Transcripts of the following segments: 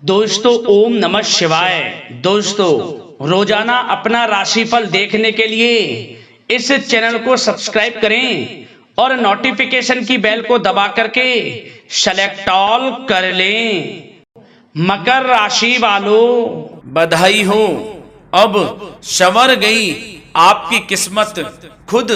दोस्तों ओम नमः शिवाय। दोस्तों रोजाना अपना राशिफल देखने के लिए इस चैनल को सब्सक्राइब करें और नोटिफिकेशन की बेल को दबा करके सेलेक्ट ऑल कर लें। मकर राशि वालों बधाई हो, अब संवर गई आपकी किस्मत, खुद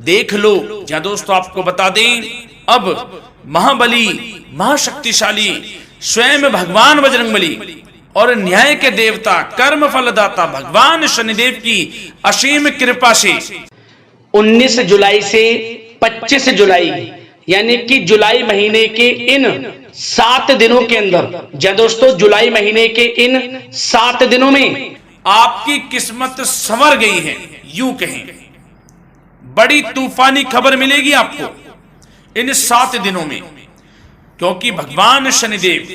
देख लो। या दोस्तों आपको बता दें, अब महाबली महाशक्तिशाली स्वयं भगवान बजरंगबली और न्याय के देवता कर्म फलदाता भगवान शनिदेव की असीम कृपा से 19 जुलाई से 25 जुलाई यानी कि जुलाई महीने के इन 7 दिनों के अंदर, या दोस्तों जुलाई महीने के इन 7 दिनों में आपकी किस्मत संवर गई है। यूं कहें, बड़ी तूफानी खबर मिलेगी आपको इन 7 दिनों में, क्योंकि भगवान शनिदेव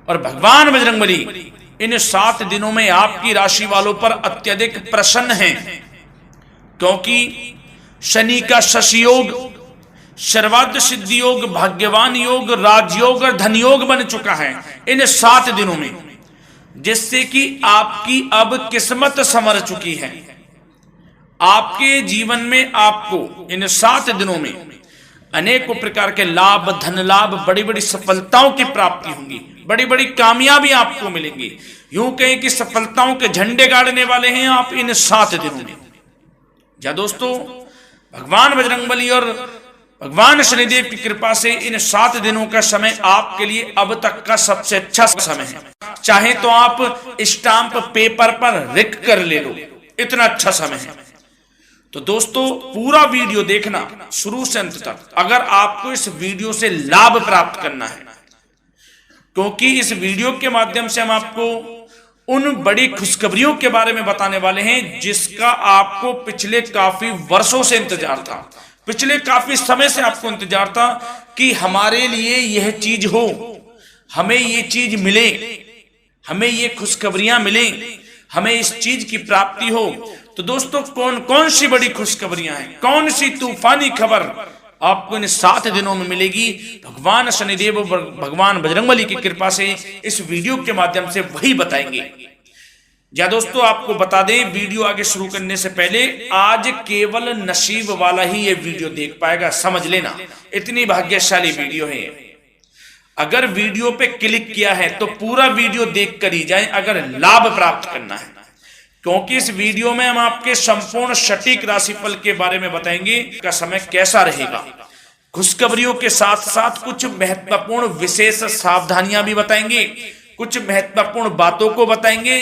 और भगवान बजरंगबली इन 7 दिनों में आपकी राशि वालों पर अत्यधिक प्रसन्न हैं, क्योंकि शनि का शशि योग, सर्वार्थ सिद्धि योग, भाग्यवान योग, राजयोग और धन योग बन चुका है इन 7 दिनों में, जिससे कि आपकी अब किस्मत संवर चुकी है। आपके जीवन में आपको इन 7 दिनों में अनेकों प्रकार के लाभ, धन लाभ, बड़ी बड़ी सफलताओं की प्राप्ति होंगी, बड़ी बड़ी कामयाबी आपको मिलेंगी। यूं कहें कि सफलताओं के झंडे गाड़ने वाले हैं आप इन 7 दिनों में। या दोस्तों भगवान बजरंगबली और भगवान शनिदेव की कृपा से इन 7 दिनों का समय आपके लिए अब तक का सबसे अच्छा समय है। चाहे तो आप स्टाम्प पेपर पर लिख कर ले लो, इतना अच्छा समय है। तो दोस्तों पूरा वीडियो देखना शुरू से अंत तक, अगर आपको इस वीडियो से लाभ प्राप्त करना है, क्योंकि इस वीडियो के माध्यम से हम आपको उन बड़ी खुशखबरियों के बारे में बताने वाले हैं जिसका आपको पिछले काफी वर्षों से इंतजार था, पिछले काफी समय से आपको इंतजार था कि हमारे लिए यह चीज हो, हमें ये चीज मिले, हमें ये खुशखबरियां मिले, हमें इस चीज की प्राप्ति हो। तो दोस्तों कौन कौन सी बड़ी खुशखबरियां हैं, कौन सी तूफानी खबर आपको इन 7 दिनों में मिलेगी, भगवान शनिदेव और भगवान बजरंगबली की कृपा से इस वीडियो के माध्यम से वही बताएंगे। या दोस्तों आपको बता दें, वीडियो आगे शुरू करने से पहले आज केवल नसीब वाला ही ये वीडियो देख पाएगा, समझ लेना, इतनी भाग्यशाली वीडियो है। अगर वीडियो पे क्लिक किया है तो पूरा वीडियो देख कर ही जाए अगर लाभ प्राप्त करना है, क्योंकि इस वीडियो में हम आपके संपूर्ण सटीक राशिफल के बारे में बताएंगे का समय कैसा रहेगा। खुशखबरियों के साथ साथ कुछ महत्वपूर्ण विशेष सावधानियां भी बताएंगे, कुछ महत्वपूर्ण बातों को बताएंगे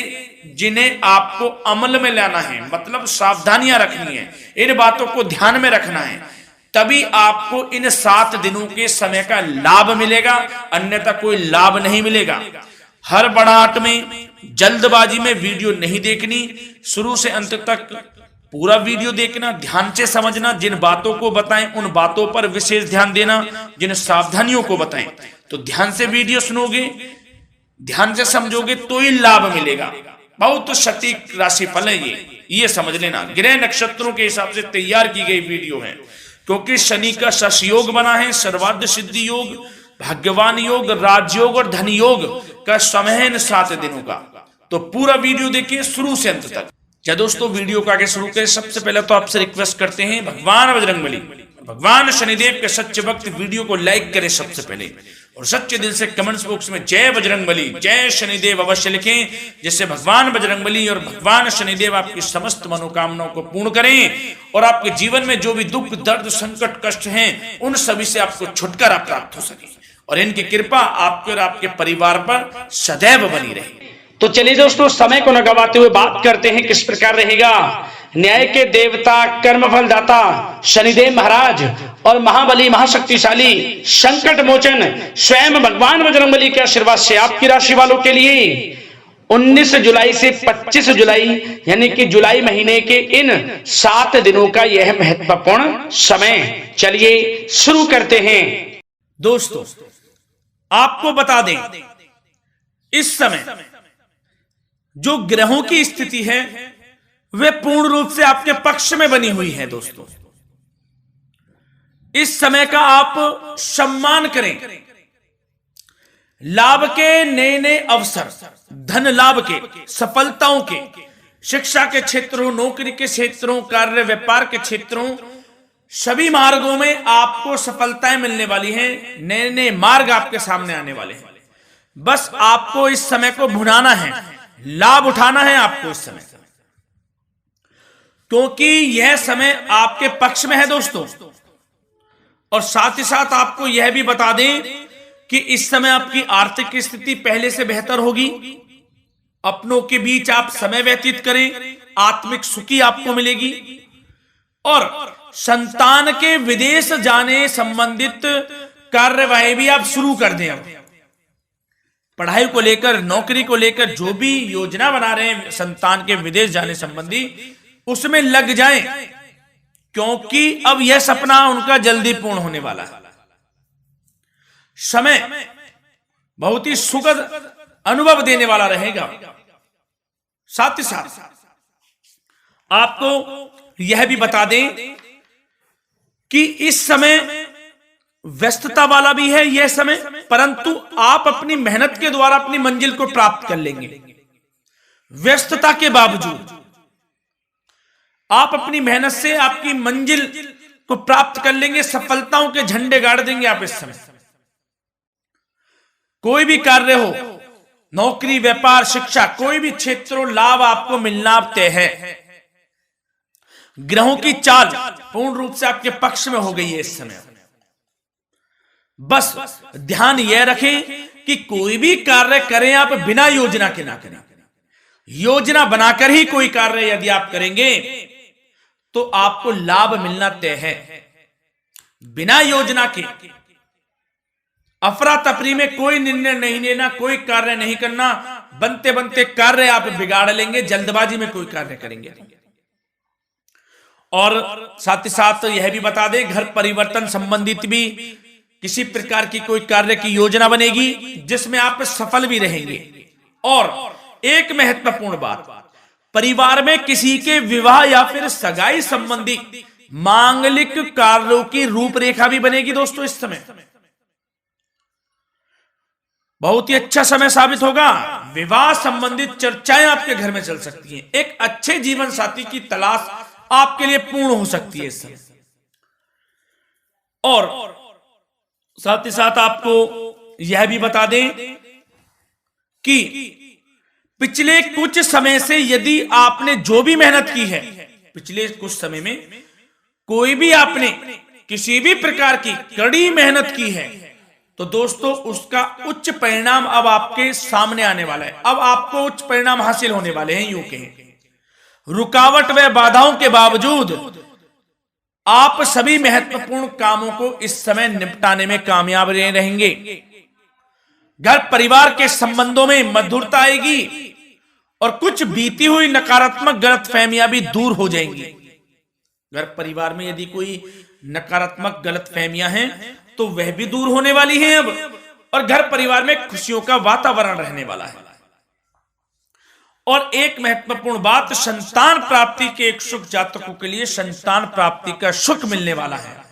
जिन्हें आपको अमल में लाना है, मतलब सावधानियां रखनी है, इन बातों को ध्यान में रखना है, तभी आपको इन 7 दिनों के समय का लाभ मिलेगा, अन्यथा कोई लाभ नहीं मिलेगा। हर बढ़ाहट में, जल्दबाजी में वीडियो नहीं देखनी, शुरू से अंत तक पूरा वीडियो देखना, ध्यान से समझना, जिन बातों को बताएं उन बातों पर विशेष ध्यान देना, जिन सावधानियों को बताएं तो ध्यान से वीडियो सुनोगे, ध्यान से समझोगे तो ही लाभ मिलेगा। बहुत सटीक राशिफल है ये समझ लेना। ग्रह नक्षत्रों के हिसाब से तैयार की गई वीडियो है, क्योंकि शनि का शशि योग बना है, सर्वार्थ सिद्धि योग, भाग्यवान योग, राजयोग और धन योग का समय है इन 7 दिनों का। तो पूरा वीडियो देखिए शुरू से अंत तक। या दोस्तों वीडियो को आगे शुरू करें, सबसे पहले तो आपसे रिक्वेस्ट करते हैं, भगवान बजरंगबली, भगवान शनिदेव के सच्चे भक्त वीडियो को लाइक करें सबसे पहले, और सच्चे दिल से कमेंट्स बॉक्स में जय बजरंगबली, जय शनिदेव अवश्य लिखें, जिससे भगवान बजरंगबली और भगवान शनिदेव आपकी समस्त मनोकामनाओं को पूर्ण करें और आपके जीवन में जो भी दुख, दर्द, संकट, कष्ट हैं उन सभी से आपको छुटकारा प्राप्त हो सके और इनकी कृपा आपके और आपके परिवार पर सदैव बनी रहे। तो चलिए दोस्तों समय को न गवाते हुए बात करते हैं किस प्रकार रहेगा न्याय के देवता, कर्मफल दाता शनिदेव महाराज और महाबली महाशक्तिशाली संकट मोचन स्वयं भगवान बजरंगबली के आशीर्वाद से आपकी राशि वालों के लिए 19 जुलाई से 25 जुलाई यानी कि जुलाई महीने के इन 7 दिनों का यह महत्वपूर्ण समय। चलिए शुरू करते हैं। दोस्तों आपको बता दें, इस समय जो ग्रहों की स्थिति है वे पूर्ण रूप से आपके पक्ष में बनी हुई है। दोस्तों इस समय का आप सम्मान करें, लाभ के नए नए अवसर, धन लाभ के, सफलताओं के, शिक्षा के क्षेत्रों, नौकरी के क्षेत्रों, कार्य व्यापार के क्षेत्रों, सभी मार्गों में आपको सफलताएं मिलने वाली हैं। नए नए मार्ग आपके सामने आने वाले हैं। बस आपको इस समय को भुनाना है, लाभ उठाना है आपको इस समय, क्योंकि यह समय आपके पक्ष में है दोस्तों। और साथ ही साथ आपको यह भी बता दें कि इस समय आपकी आर्थिक स्थिति पहले से बेहतर होगी। अपनों के बीच आप समय व्यतीत करें, आत्मिक सुखी आपको मिलेगी। और संतान के विदेश जाने संबंधित कार्यवाही भी आप शुरू कर दें। पढ़ाई को लेकर, नौकरी को लेकर जो भी योजना बना रहे हैं संतान के विदेश जाने संबंधी, उसमें लग जाएं, क्योंकि अब यह सपना उनका जल्दी पूर्ण होने वाला है। समय बहुत ही सुखद अनुभव देने वाला रहेगा। साथ ही साथ आपको यह भी बता दें कि इस समय व्यस्तता वाला भी है यह समय, परंतु आप अपनी मेहनत के द्वारा अपनी मंजिल को प्राप्त कर लेंगे। व्यस्तता के बावजूद आप अपनी मेहनत से आपकी मंजिल को प्राप्त कर लेंगे। सफलताओं के झंडे गाड़ देंगे आप इस समय। कोई भी कार्य हो, नौकरी, व्यापार, शिक्षा, कोई भी क्षेत्र, लाभ आपको मिलना तय है। ग्रहों की चाल पूर्ण रूप से आपके पक्ष में हो गई है इस समय। बस ध्यान यह रखें कि कोई भी कार्य करें आप बिना योजना के ना करें। योजना बनाकर ही कोई कार्य यदि आप करेंगे तो आपको लाभ मिलना तय है। बिना योजना के अफरा तफरी में कोई निर्णय नहीं लेना, कोई कार्य नहीं करना। बनते बनते कार्य आप बिगाड़ लेंगे, जल्दबाजी में कोई कार्य करेंगे। और साथ ही साथ यह भी बता दें, घर परिवर्तन संबंधित भी किसी प्रकार की कोई कार्य की योजना बनेगी जिसमें आप सफल भी रहेंगे। और एक महत्वपूर्ण बात, परिवार में किसी के विवाह या फिर सगाई संबंधी मांगलिक कार्यों की रूपरेखा भी बनेगी दोस्तों। इस समय बहुत ही अच्छा समय साबित होगा। विवाह संबंधित चर्चाएं आपके घर में चल सकती हैं। एक अच्छे जीवन साथी की तलाश आपके लिए पूर्ण हो सकती है इस समय। और साथ ही साथ आपको यह भी बता दें कि पिछले कुछ समय से यदि आपने जो भी मेहनत की है, पिछले कुछ समय में कोई भी आपने किसी भी प्रकार की कड़ी मेहनत की है, तो दोस्तों उसका उच्च परिणाम अब आपके सामने आने वाला है। अब आपको उच्च परिणाम हासिल होने वाले हैं। यूं कहें, रुकावट व बाधाओं के बावजूद आप सभी महत्वपूर्ण कामों को इस समय निपटाने में कामयाब रहेंगे। घर परिवार के संबंधों में मधुरता आएगी और कुछ बीती हुई नकारात्मक गलतफहमियां भी दूर हो जाएंगी। घर परिवार में यदि कोई नकारात्मक गलतफहमियां हैं तो वह भी दूर होने वाली हैं अब, और घर परिवार में खुशियों का वातावरण रहने वाला है। और एक महत्वपूर्ण बात, संतान प्राप्ति के इच्छुक जातकों के लिए संतान प्राप्ति का सुख मिलने वाला है।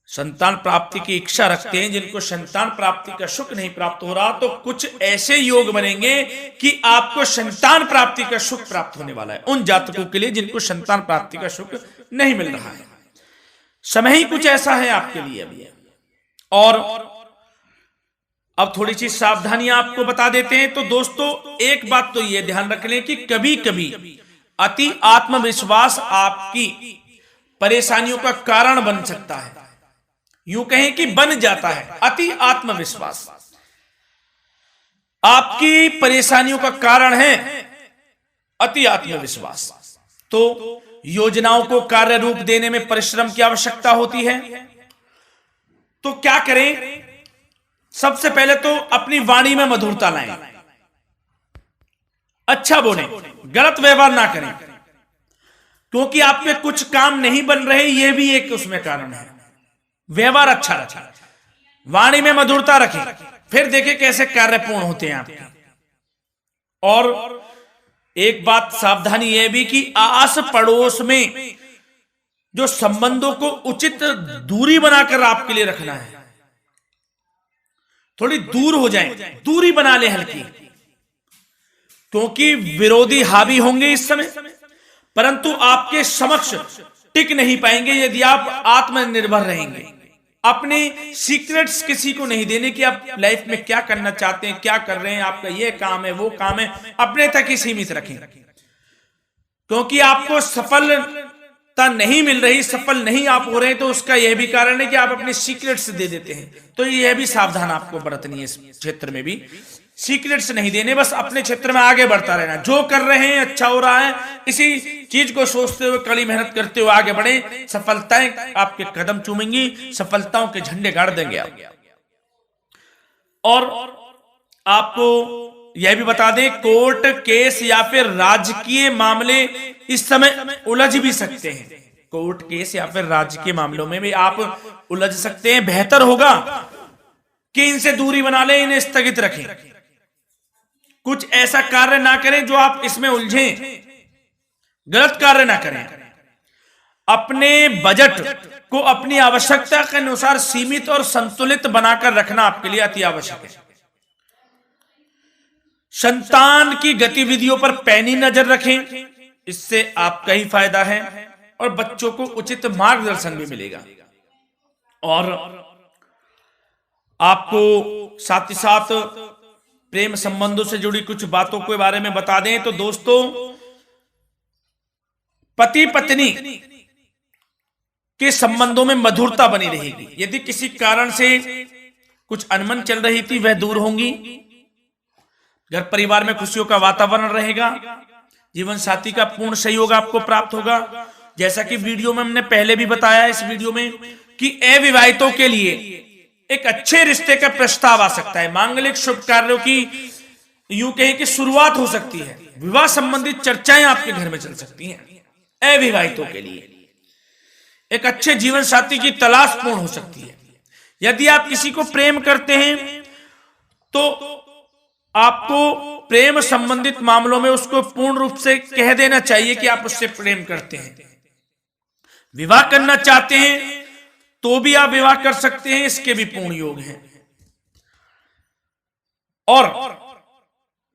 संतान प्राप्ति की इच्छा रखते हैं जिनको संतान प्राप्ति का सुख नहीं प्राप्त हो रहा, तो कुछ ऐसे योग बनेंगे कि आपको संतान प्राप्ति का सुख प्राप्त होने वाला है। उन जातकों के लिए जिनको संतान प्राप्ति का सुख नहीं मिल रहा है, समय ही कुछ ऐसा है आपके लिए अभी। और अब थोड़ी सी सावधानियां आपको बता देते हैं। तो दोस्तों एक बात तो यह ध्यान रख लें कि कभी कभी अति आत्मविश्वास आपकी परेशानियों का कारण बन सकता है। यूं कहें कि बन जाता है। अति आत्मविश्वास आपकी परेशानियों का कारण है। अति आत्मविश्वास तो योजनाओं को कार्य रूप देने में परिश्रम की आवश्यकता होती है। तो क्या करें? सबसे पहले तो अपनी वाणी में मधुरता लाएं, अच्छा बोलें, गलत व्यवहार ना करें, क्योंकि आप पे कुछ काम नहीं बन रहे, यह भी एक उसमें कारण है। व्यवहार अच्छा रखें, वाणी में मधुरता रखें, फिर देखें कैसे कार्य पूर्ण होते हैं आपके। और एक बात सावधानी यह भी कि आस पड़ोस में जो संबंधों को उचित दूरी बनाकर आपके लिए रखना है। थोड़ी दूर हो जाएं, दूरी बना ले हल्की, क्योंकि विरोधी हावी होंगे इस समय, परंतु आपके समक्ष टिक नहीं पाएंगे यदि आप आत्मनिर्भर रहेंगे। अपने सीक्रेट्स किसी को नहीं देने कि आप लाइफ में क्या करना चाहते हैं, क्या कर रहे हैं, आपका ये काम है वो काम है, अपने तक ही सीमित रखें, क्योंकि आपको सफलता नहीं मिल रही, सफल नहीं आप हो रहे, तो उसका यह भी कारण है कि आप अपने सीक्रेट्स दे देते हैं। तो यह भी सावधान आपको बरतनी है, इस क्षेत्र में भी सीक्रेट्स नहीं देने, बस अपने क्षेत्र में आगे बढ़ता रहना, जो कर रहे हैं अच्छा हो रहा है, इसी चीज को सोचते हुए कड़ी मेहनत करते हुए आगे बढ़े, सफलताएं आपके कदम चूमेंगी, सफलताओं के झंडे गाड़ देंगे आप। और आपको यह भी बता दें, कोर्ट केस या फिर राजकीय मामले इस समय उलझ भी सकते हैं, कोर्ट केस या फिर राजकीय मामलों में भी आप उलझ सकते हैं। बेहतर होगा कि इनसे दूरी बना लें, इन्हें स्थगित रखें, कुछ ऐसा कार्य ना करें जो आप इसमें उलझें, गलत कार्य ना करें। अपने बजट को अपनी आवश्यकता के अनुसार सीमित और संतुलित बनाकर रखना आपके लिए अति आवश्यक है। संतान की गतिविधियों पर पैनी नजर रखें, इससे आपका ही फायदा है और बच्चों को उचित मार्गदर्शन भी मिलेगा। और आपको साथ ही साथ प्रेम संबंधों से जुड़ी कुछ बातों के बारे में बता दें तो दोस्तों, पति पत्नी के संबंधों में मधुरता बनी रहेगी। यदि किसी कारण से कुछ अनबन चल रही थी वह दूर होंगी, घर परिवार में खुशियों का वातावरण रहेगा, जीवन साथी का पूर्ण सहयोग आपको प्राप्त होगा। जैसा कि वीडियो में हमने पहले भी बताया इस वीडियो में कि अविवाहितों के लिए एक अच्छे रिश्ते का प्रस्ताव आ सकता है, मांगलिक शुभ कार्यों की यूं कहें कि शुरुआत हो सकती है, विवाह संबंधित चर्चाएं आपके घर में चल सकती हैं। अविवाहितों के लिए एक अच्छे जीवन साथी की तलाश पूर्ण हो सकती है। यदि आप किसी को प्रेम करते हैं तो आपको प्रेम संबंधित मामलों में उसको पूर्ण रूप से कह देना चाहिए कि आप उससे प्रेम करते हैं। विवाह करना चाहते हैं तो भी आप विवाह कर सकते हैं, इसके भी पूर्ण योग हैं। और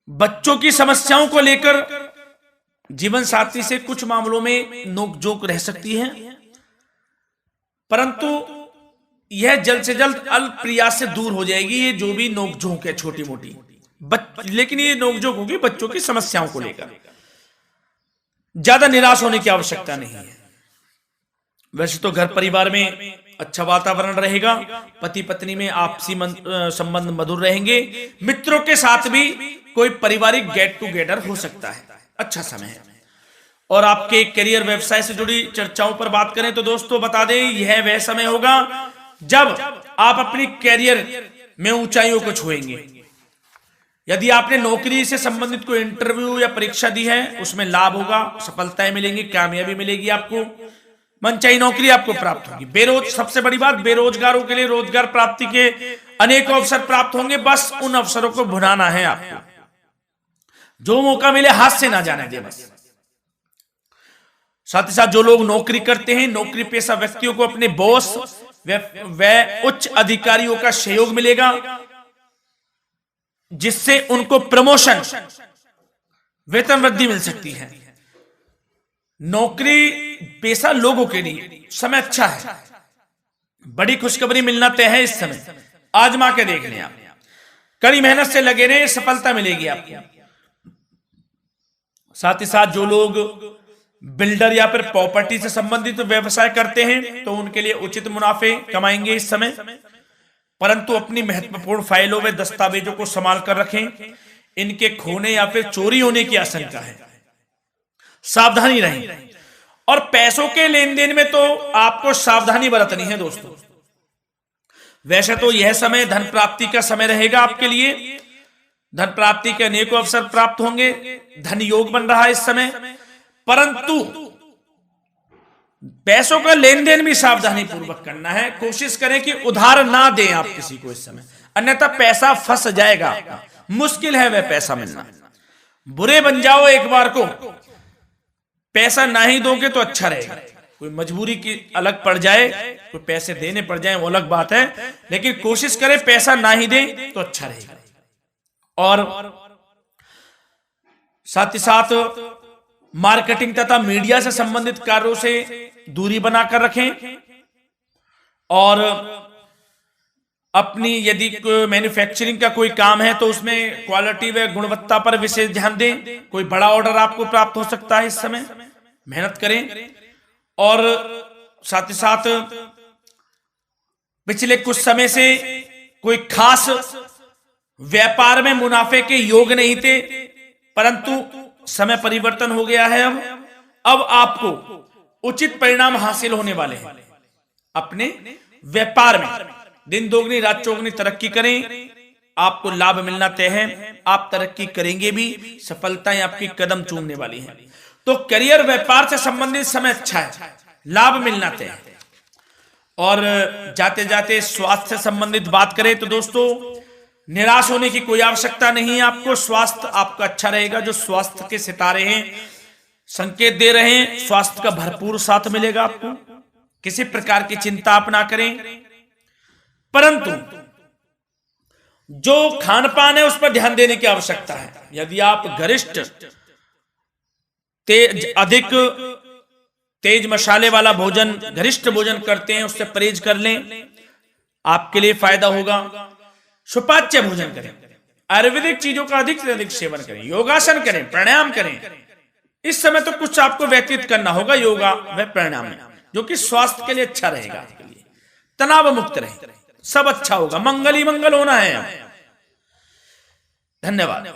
बच्चों की समस्याओं को लेकर जीवन साथी से कुछ मामलों में नोकझोंक रह सकती है, परंतु यह जल्द से जल्द अल्प प्रयास से दूर हो जाएगी। ये जो भी नोकझोंक है छोटी मोटी, लेकिन ये नोकझोंक होगी बच्चों की समस्याओं को लेकर, ज्यादा निराश होने की आवश्यकता नहीं है। वैसे तो घर परिवार में अच्छा वातावरण रहेगा, पति पत्नी में आपसी संबंध मधुर रहेंगे, मित्रों के साथ भी कोई पारिवारिक गेट टुगेदर हो सकता है, अच्छा समय है। और आपके करियर व्यवसाय से जुड़ी चर्चाओं पर बात करें तो दोस्तों बता दें, यह वह समय होगा जब आप अपनी करियर में ऊंचाइयों को छुएंगे। यदि आपने नौकरी से संबंधित कोई इंटरव्यू या परीक्षा दी है, उसमें लाभ होगा, सफलताएं मिलेंगी, कामयाबी मिलेगी, आपको मनचाही नौकरी आपको प्राप्त होगी। सबसे बड़ी बात, बेरोजगारों के लिए रोजगार प्राप्ति के अनेक अवसर प्राप्त होंगे, बस उन अवसरों को भुनाना है आपको। जो मौका मिले हाथ से ना जाने दे बस। साथ ही साथ जो लोग नौकरी करते हैं, नौकरी पेशा व्यक्तियों को अपने बॉस व उच्च अधिकारियों का सहयोग मिलेगा, जिससे उनको प्रमोशन, वेतन वृद्धि मिल सकती है। नौकरी पेशा लोगों के लिए समय अच्छा है, बड़ी खुशखबरी मिलना तय है इस समय, आजमा के देख लें आप। कड़ी मेहनत से लगे रहे, सफलता मिलेगी आपको। साथ ही साथ जो लोग बिल्डर या फिर प्रॉपर्टी से संबंधित व्यवसाय करते हैं तो उनके लिए उचित मुनाफे कमाएंगे इस समय, परंतु अपनी महत्वपूर्ण फाइलों व दस्तावेजों को संभाल कर रखें, इनके खोने या फिर चोरी होने की आशंका है, सावधानी रहें। और पैसों के लेन देन में तो आपको सावधानी बरतनी है दोस्तों। वैसे तो यह समय धन प्राप्ति का समय रहेगा आपके लिए, धन प्राप्ति के अनेकों अवसर प्राप्त होंगे, धन योग बन रहा है इस समय, परंतु पैसों का लेन देन भी सावधानी पूर्वक करना है। कोशिश करें कि उधार ना दें आप किसी को इस समय, अन्यथा पैसा फंस जाएगा, मुश्किल है वह पैसा मिलना। बुरे बन जाओ एक बार को, पैसा ना ही दोगे तो अच्छा रहेगा। कोई मजबूरी की अलग पड़ जाए, कोई पैसे देने पड़ जाए वो अलग बात है, लेकिन कोशिश करें पैसा ना ही दें तो अच्छा रहेगा। और साथ ही साथ मार्केटिंग तथा मीडिया से संबंधित कार्यों से दूरी बनाकर रखें। और अपनी यदि मैन्युफैक्चरिंग का कोई काम है तो उसमें क्वालिटी व गुणवत्ता पर विशेष ध्यान दें। कोई बड़ा ऑर्डर आपको प्राप्त हो सकता है इस समय, मेहनत करें। और साथ ही साथ पिछले कुछ समय से कोई खास व्यापार में मुनाफे के योग नहीं थे, परंतु समय परिवर्तन हो गया है। अब आपको उचित परिणाम हासिल होने वाले हैं। अपने व्यापार में दिन दोगुनी रात चौगुनी तरक्की करें, आपको लाभ मिलना तय है। आप तरक्की करेंगे भी, सफलताएं आपकी कदम चूमने वाली हैं। तो करियर व्यापार से संबंधित समय अच्छा है, लाभ मिलना तय है। और जाते जाते स्वास्थ्य से संबंधित बात करें तो दोस्तों निराश होने की कोई आवश्यकता नहीं है। आपको स्वास्थ्य आपका अच्छा रहेगा। जो स्वास्थ्य के सितारे हैं संकेत दे रहे हैं, स्वास्थ्य का भरपूर साथ मिलेगा आपको। किसी प्रकार की चिंता आप ना करें, परंतु जो खान पान है उस पर ध्यान देने की आवश्यकता है। यदि आप गरिष्ठ अधिक तेज मसाले वाला भोजन, गरिष्ठ भोजन करते हैं, उससे परहेज कर लें, आपके लिए फायदा होगा। सुपाच्य भोजन करें, आयुर्वेदिक चीजों का अधिक से अधिक सेवन करें, योगासन करें, प्राणायाम करें। इस समय तो कुछ आपको व्यतीत करना होगा योगा व प्राणायाम में, जो कि स्वास्थ्य के लिए अच्छा रहेगा, आपके लिए तनाव मुक्त रहे, सब अच्छा होगा। मंगल ही मंगल होना है। धन्यवाद।